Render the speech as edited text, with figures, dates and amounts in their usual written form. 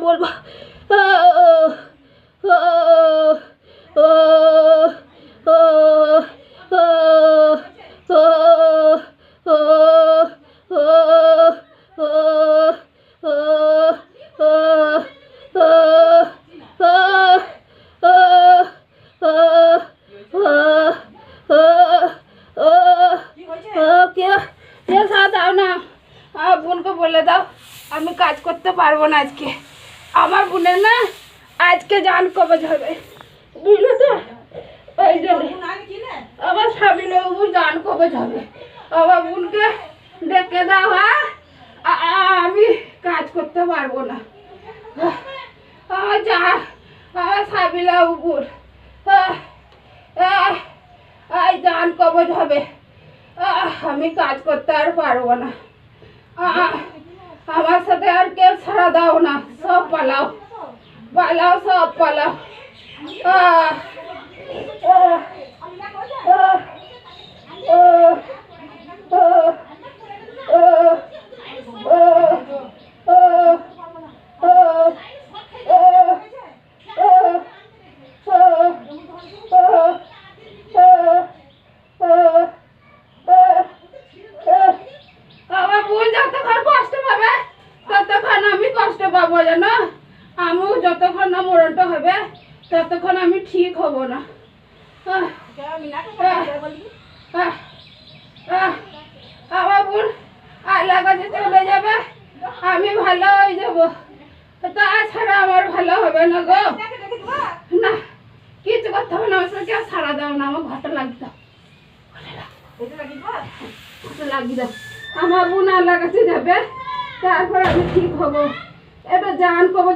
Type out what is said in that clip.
বলবো? দাও না, বোনকে বলে দাও আমি কাজ করতে পারবো না আজকে। আমার বোনের না আজকে জান কবজ হবে, বুঝলো তো? ওই জন্য আমার স্বামীর জান কবজ হবে। আমার বোনকে ডেকে দাও। হ্যাঁ, আমি কাজ করতে পারবো না। আমার স্বামীর উপর জান কবজ হবে। আমি কাজ করতে আর পারবো না। আমার সাথে আর কেউ ছাড়া দাও না, সব পালাও পালাও, সব পালাও। আমার বোন যতক্ষণ কষ্ট পাবে ততক্ষণ আমি কষ্ট পাবো, জানো? আমিও যতক্ষণ না মরণটা হবে ততক্ষণ আমি ঠিক হব না। আমার বোন আল্লাহর কাছে চলে যাবে, আমি ভালো হয়ে যাবো, তাছাড়া আমার ভালো হবে না গো। না, কিছু করতে হবে না, আমার কেউ ছাড়া দাও না, আমার ঘরটা লাগিয়ে দাও, লাগিয়ে দাও। আমার বোন আল্লাহর কাছে যাবে, তারপর আমি ঠিক হবো। এটা জান কবজ